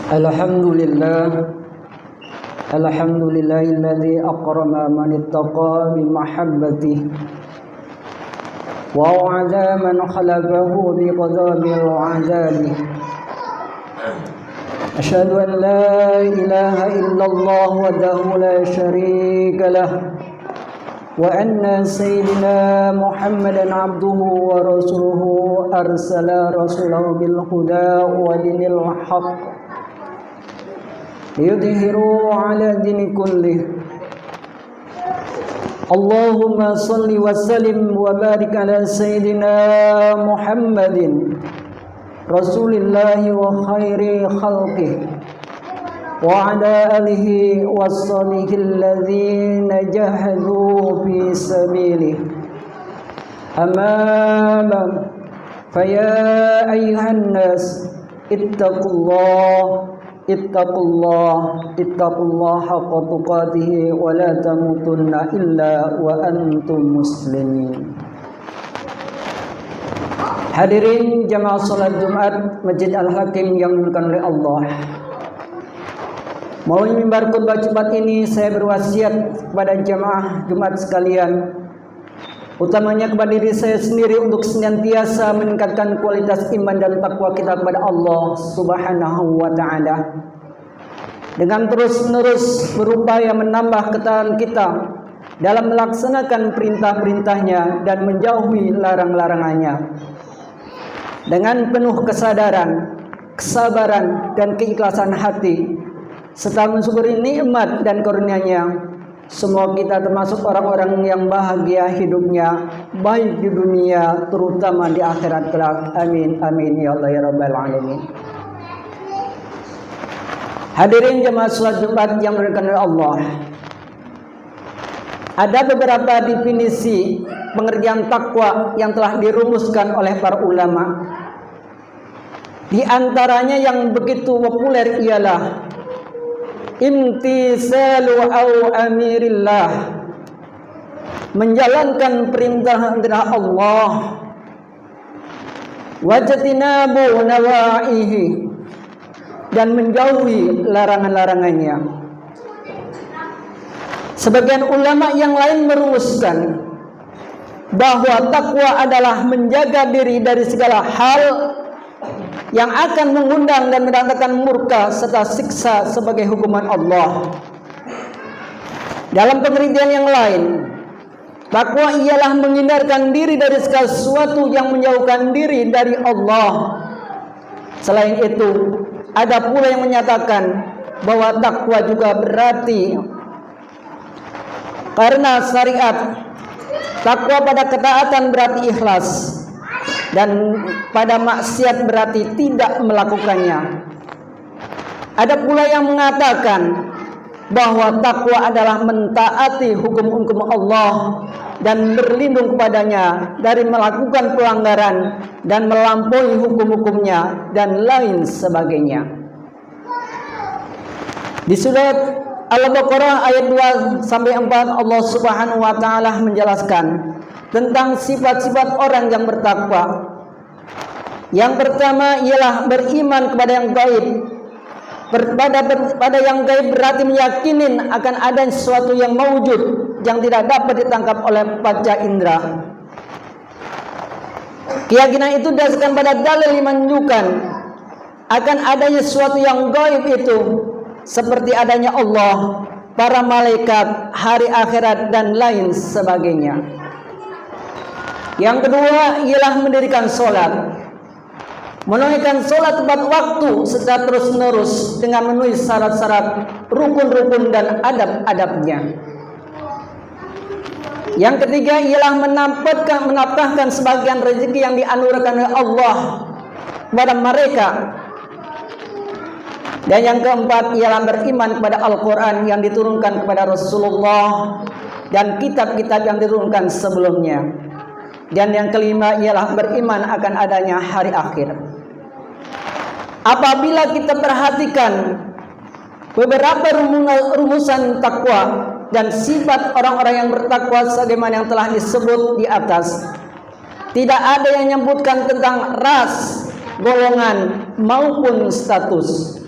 Alhamdulillah, alhamdulillahilladzi akrama man ittaqa bi mahabbatihi wa wa'ada man khalaqahu bi qadabil azabi. Asyhadu an la ilaha illallah wahdahu la syarika lah wa anna sayyidina Muhammadan abduhu wa rasuluhu arsala rasulahu bil huda wa dinil haqq liyudhihiru ala dini kullih. Allahumma salli wa sallim wa barik ala sayyidina Muhammadin rasulillahi wa khairi khalqih wa ala alihi wa sahbihi alladhina jahadu fi sabilih. Amma ba'd, faya ayyuhan nas ittaqullah haqqa tuqatih wa la tamutunna illa wa antum muslimin. Hadirin jamaah salat Jumat Masjid Al-Hakim yang dimuliakan oleh Allah. Melalui mimbar khutbah Jumat ini saya berwasiat kepada jamaah Jumat sekalian, utamanya kepada diri saya sendiri, untuk senantiasa meningkatkan kualitas iman dan takwa kita kepada Allah Subhanahu wa ta'ala, dengan terus-menerus berupaya menambah ketaatan kita dalam melaksanakan perintah-perintahnya dan menjauhi larang-larangannya, dengan penuh kesadaran, kesabaran, dan keikhlasan hati, serta mensyukuri nikmat dan karunia-Nya. Semua kita termasuk orang-orang yang bahagia hidupnya, baik di dunia terutama di akhirat kelak. Amin amin ya Allah ya rabbal alamin. Hadirin jemaah salat Jumat yang dimuliakan oleh Allah, ada beberapa definisi pengertian takwa yang telah dirumuskan oleh para ulama. Di antaranya yang begitu populer ialah imtisalu awamirillah, menjalankan perintah Allah, wajtinabu nawaihi, dan menjauhi larangan-larangannya. Sebagian ulama yang lain merumuskan bahwa takwa adalah menjaga diri dari segala hal yang akan mengundang dan mendatangkan murka serta siksa sebagai hukuman Allah. Dalam pengertian yang lain, takwa ialah menghindarkan diri dari segala sesuatu yang menjauhkan diri dari Allah. Selain itu, ada pula yang menyatakan bahwa takwa juga berarti karena syariat. Takwa pada ketaatan berarti ikhlas, dan pada maksiat berarti tidak melakukannya. Ada pula yang mengatakan bahwa takwa adalah mentaati hukum-hukum Allah dan berlindung kepadanya dari melakukan pelanggaran dan melampaui hukum-hukumnya dan lain sebagainya. Di surat Al-Baqarah ayat 2-4 Allah Subhanahu wa ta'ala menjelaskan tentang sifat-sifat orang yang bertakwa. Yang pertama ialah beriman kepada yang gaib. Pada yang gaib berarti meyakini akan ada sesuatu yang mawujud yang tidak dapat ditangkap oleh panca indera. Keyakinan itu didasarkan pada dalil yang menunjukkan akan adanya sesuatu yang gaib itu, seperti adanya Allah, para malaikat, hari akhirat, dan lain sebagainya. Yang kedua ialah mendirikan sholat, menunaikan sholat tepat waktu secara terus-menerus dengan memenuhi syarat-syarat, rukun-rukun, dan adab-adabnya. Yang ketiga ialah menafkahkan sebagian rezeki yang dianugerahkan oleh Allah kepada mereka. Dan yang keempat ialah beriman kepada Al-Quran yang diturunkan kepada Rasulullah dan kitab-kitab yang diturunkan sebelumnya. Dan yang kelima ialah beriman akan adanya hari akhir. Apabila kita perhatikan beberapa rumusan takwa dan sifat orang-orang yang bertakwa sebagaimana yang telah disebut di atas, tidak ada yang menyebutkan tentang ras, golongan maupun status.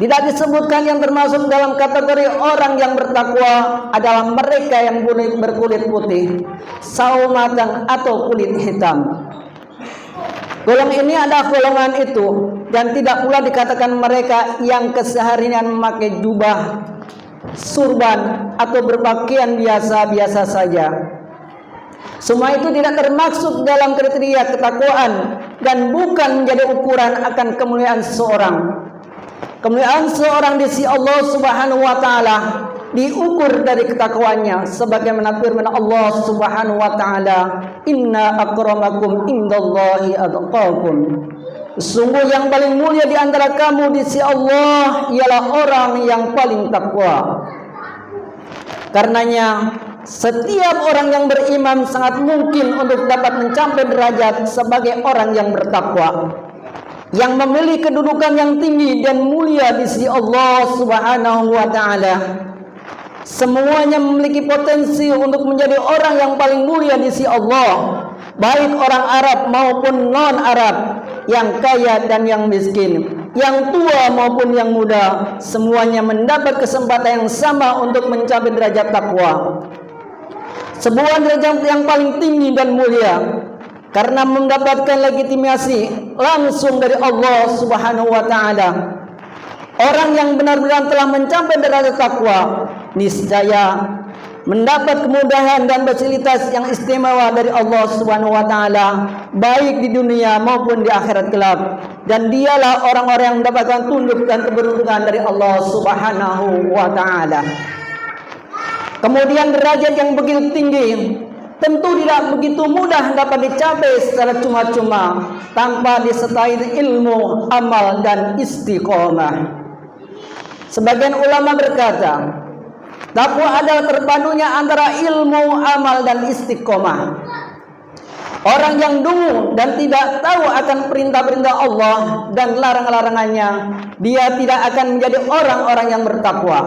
Tidak disebutkan yang termasuk dalam kategori orang yang bertakwa adalah mereka yang berkulit putih, sawo matang atau kulit hitam. Golongan ini adalah golongan itu, dan tidak pula dikatakan mereka yang keseharian memakai jubah, surban atau berpakaian biasa-biasa saja. Semua itu tidak termaksud dalam kriteria ketakwaan dan bukan menjadi ukuran akan kemuliaan seseorang. Kemuliaan seorang di sisi Allah Subhanahu wa taala diukur dari ketakwaannya, sebagaimana firman Allah Subhanahu wa taala, "Inna akramakum indallahi atqakum." Sungguh yang paling mulia di antara kamu di sisi Allah ialah orang yang paling takwa. Karenanya setiap orang yang beriman sangat mungkin untuk dapat mencapai derajat sebagai orang yang bertakwa, yang memiliki kedudukan yang tinggi dan mulia di sisi Allah Subhanahu wa taala. Semuanya memiliki potensi untuk menjadi orang yang paling mulia di sisi Allah, baik orang Arab maupun non-Arab, yang kaya dan yang miskin, yang tua maupun yang muda, semuanya mendapat kesempatan yang sama untuk mencapai derajat takwa. Sebuah derajat yang paling tinggi dan mulia, karena mendapatkan legitimasi langsung dari Allah Subhanahu wa taala. Orang yang benar-benar telah mencapai derajat takwa niscaya mendapat kemudahan dan fasilitas yang istimewa dari Allah Subhanahu wa taala, baik di dunia maupun di akhirat kelak. Dan dialah orang-orang yang mendapatkan tunduk dan keberuntungan dari Allah Subhanahu wa taala. Kemudian derajat yang begitu tinggi tentu tidak begitu mudah dapat dicapai secara cuma-cuma tanpa disertai ilmu, amal, dan istiqomah. Sebagian ulama berkata, takwa adalah terpadunya antara ilmu, amal, dan istiqomah. Orang yang dungu dan tidak tahu akan perintah-perintah Allah dan larang-larangannya, dia tidak akan menjadi orang-orang yang bertakwa.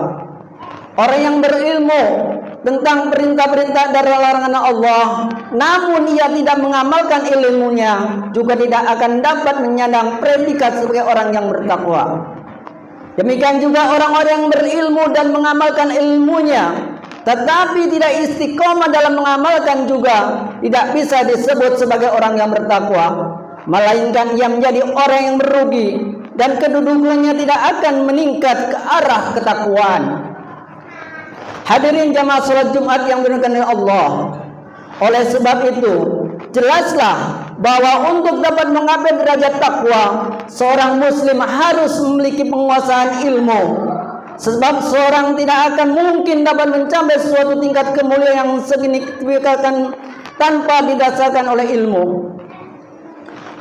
Orang yang berilmu tentang perintah-perintah dan larangan Allah, namun ia tidak mengamalkan ilmunya, juga tidak akan dapat menyandang predikat sebagai orang yang bertakwa. Demikian juga orang-orang yang berilmu dan mengamalkan ilmunya, tetapi tidak istiqomah dalam mengamalkan, juga tidak bisa disebut sebagai orang yang bertakwa, melainkan ia menjadi orang yang merugi dan kedudukannya tidak akan meningkat ke arah ketakwaan. Hadirin jamaah salat Jumat yang dimuliakan oleh Allah, oleh sebab itu jelaslah bahwa untuk dapat mencapai derajat takwa, seorang muslim harus memiliki penguasaan ilmu. Sebab seorang tidak akan mungkin dapat mencapai suatu tingkat kemuliaan yang signifikan tanpa didasarkan oleh ilmu.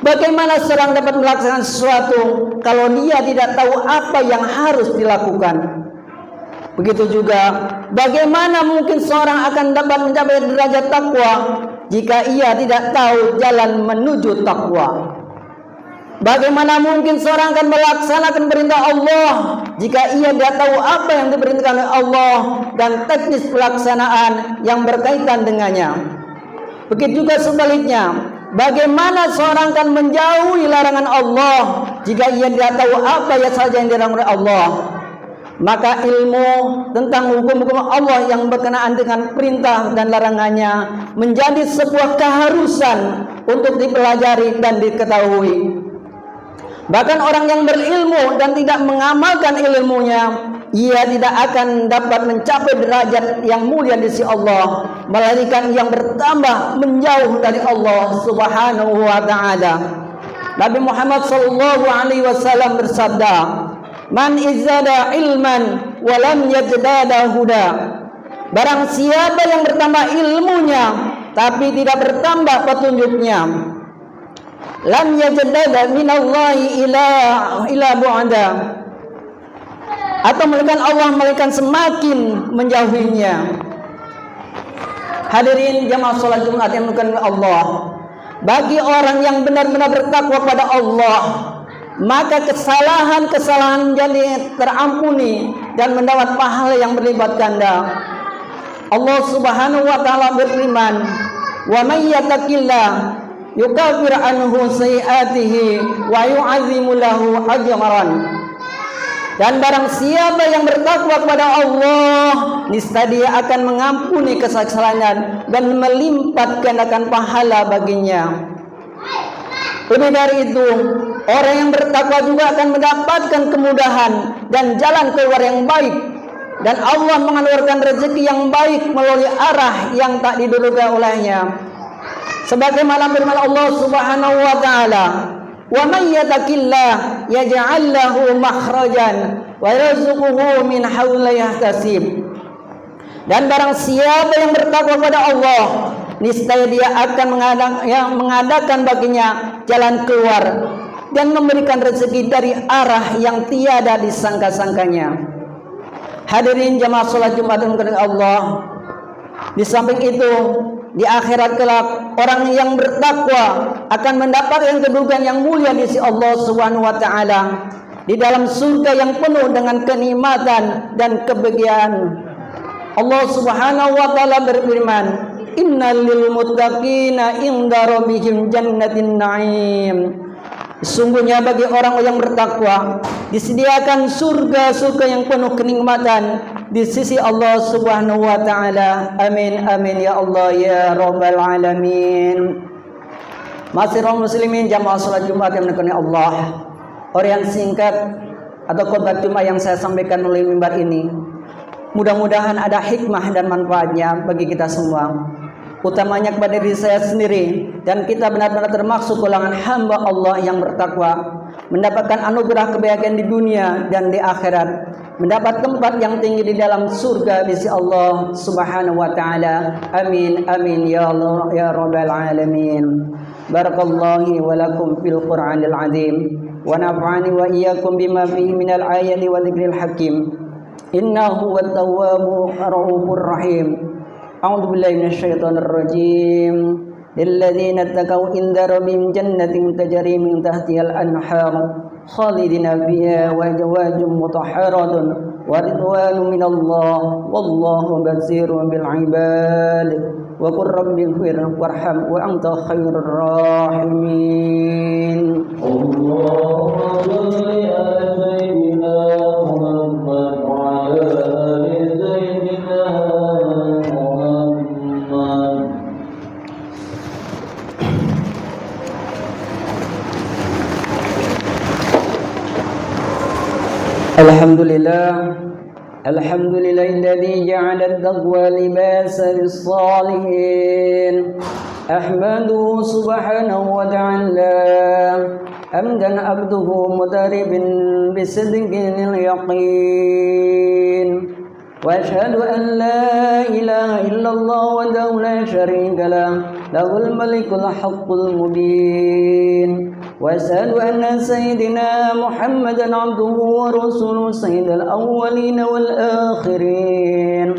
Bagaimana seorang dapat melaksanakan sesuatu kalau dia tidak tahu apa yang harus dilakukan? Begitu juga, bagaimana mungkin seorang akan dapat mencapai derajat takwa jika ia tidak tahu jalan menuju takwa? Bagaimana mungkin seorang akan melaksanakan perintah Allah jika ia tidak tahu apa yang diperintahkan oleh Allah dan teknis pelaksanaan yang berkaitan dengannya? Begitu juga sebaliknya, bagaimana seorang akan menjauhi larangan Allah jika ia tidak tahu apa saja yang dilarang oleh Allah? Maka ilmu tentang hukum-hukum Allah yang berkenaan dengan perintah dan larangannya menjadi sebuah keharusan untuk dipelajari dan diketahui. Bahkan orang yang berilmu dan tidak mengamalkan ilmunya, ia tidak akan dapat mencapai derajat yang mulia di sisi Allah, melainkan yang bertambah menjauh dari Allah Subhanahu wa taala. Nabi Muhammad sallallahu alaihi wasallam bersabda, "Man izzada ilman wa lam yajdada huda." Barang siapa yang bertambah ilmunya tapi tidak bertambah petunjuknya, lam yajdada minallahi ila bu'da, atau melainkan semakin menjauhinya. Hadirin jamaah salat Jumat yang dimuliakan Allah, bagi orang yang benar-benar bertakwa pada Allah, maka kesalahan-kesalahan menjadi terampuni dan mendapat pahala yang berlipat ganda. Allah Subhanahu wa taala berfirman, "Wa may yattaqillah yukaffir anhu sayi'atihi wa yu'azzimu lahu ajran." Dan barang siapa yang bertakwa kepada Allah, niscaya dia akan mengampuni kesalahan dan melimpah gandakan pahala baginya. Lebih dari itu, orang yang bertakwa juga akan mendapatkan kemudahan dan jalan keluar yang baik, dan Allah menganugerahkan rezeki yang baik melalui arah yang tak diduga olehnya. Sebagaimana firman Allah Subhanahu wa taala, "Wa may yattaqillah yaj'al lahu makhrajan wa yarzuquhu min haitsu la yahtasib." Dan barang siapa yang bertakwa kepada Allah, niscaya dia akan mengadakan baginya jalan keluar dan memberikan rezeki dari arah yang tiada disangka-sangkanya. Hadirin jamaah salat Jumat yang dimuliakan Allah, di samping itu di akhirat kelak orang yang bertakwa akan mendapatkan kedudukan yang mulia di sisi Allah Subhanahu wa taala, di dalam surga yang penuh dengan kenikmatan dan kebahagiaan. Allah Subhanahu wa taala berfirman, "Innal lil muttaqina inda rabbihim jannatin na'im." Sesungguhnya bagi orang yang bertakwa disediakan surga-surga yang penuh kenikmatan di sisi Allah Subhanahu wa taala. Amin amin ya Allah ya rabbal alamin. Masirul muslimin jamaah salat Jumat yang dimuliakan Allah. Orian singkat atau khotbah Jumat yang saya sampaikan melalui mimbar ini, mudah-mudahan ada hikmah dan manfaatnya bagi kita semua, utamanya kepada diri saya sendiri, dan kita benar-benar termasuk golongan hamba Allah yang bertakwa, mendapatkan anugerah kebahagiaan di dunia dan di akhirat, mendapat tempat yang tinggi di dalam surga di sisi Allah Subhanahu wa taala. Amin amin ya Allah ya rabbal alamin. Barakallahu wa lakum fil Qur'anil azim wa nafa'ani wa iyyakum bima fihi minal ayati wa dzikril hakim. Innahu huwat tawwabur rahmanur rahim. A'udzu billahi minasyaitonir rajim. Lilladzina taqaw inda rabbihim jannatin tajri min tahtihal anhar khalidina fiha wa azwajun mutahharatun wa ridwanun minallah wallahu basirun bil ibad. Wa qur rabbighfir warham wa anta khairur rahimin. Allahumma shalli ala sayyidina Muhammad wa ala ali sayyidina Muhammad. Alhamdulillahilladzi ja'ala at-taqwa libasan lis-salihin. Ahmaduhu subhanahu wa ta'ala hamdan abduhu mutaribin bisidqil yaqin. Wa asyhadu an la ilaha illallah wahdahu la syarika lah, lahul malikul haqqul mubin. Wa asyhadu anna sayyidina Muhammadan abduhu wa rasuluhu sayyidul awwalin wal akhirin.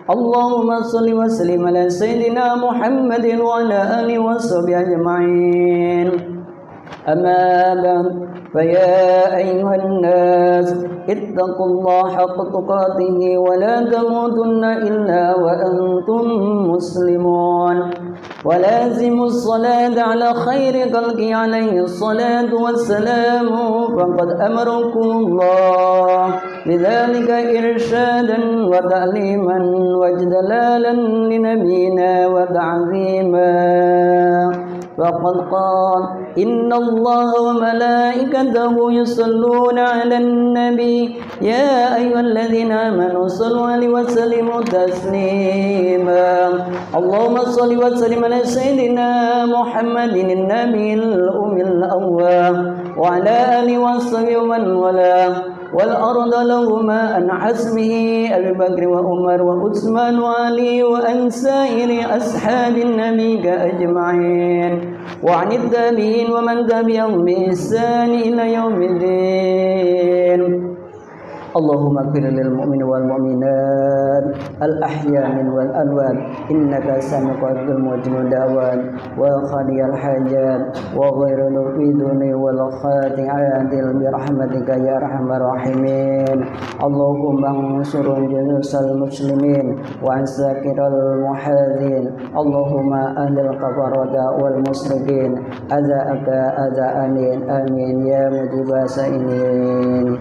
Allahumma shalli wa sallim ala sayyidina Muhammadin wa ala alihi wa sahbihi ajma'in. Amma ba'd, fa ya ayyuhan nas ittaqullaha haqqa tuqatih wa la tamutunna illa wa antum muslimun. Wa lazimus salata ala khairi khalqi alaihi salatu wassalamu faqad amarakumullah bidzalika irsyadan wa ta'liman wa jalalan li nabiyina wa ta'ziman. Faqad qala inna Allaha wa malaikatahu yusalluna 'alan nabi ya ayyuhalladzina amanu sallu 'alaihi wa sallimu taslima. Allahumma shalli wa sallim ala sayyidina Muhammadin an-nabiyil ummil awwal wa ala alihi wa sahbihi man wala wal arda lahuma an hasbihi Abu Bakr wa Umar wa Utsman wa Ali wa an sairi ashabin nabi ajma'in wa 'anit tabi'in wa man tabi'ahum bi ihsan ila yaumiddin. اللهم اغفر للمؤمنين والمؤمنات الأحياء والأموات إنك سميع قريب مجيب الدعوات وقاضي الحاجات وغير الدين والخاطئات برحمتك يا أرحم الراحمين اللهم انصر جيوش المسلمين وعساكر المحاذين اللهم أهل الكفرة والمشركين أذاك أذى آمين يا مجيب السائلين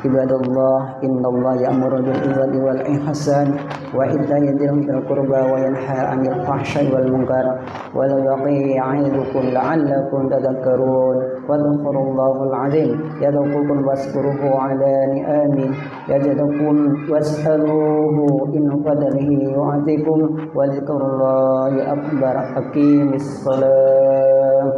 عباد الله إن الله يأمر بالعدل والإحسان وإيتاء ذي القربى وينهى عن الفحشاء والمنكر والبغي يعظكم لعلكم تذكرون واذكروا الله العظيم يذكركم واشكروه على نعمه يزدكم واسألوه إن فضله يعطيكم وذكر الله أكبر أقيموا الصلاة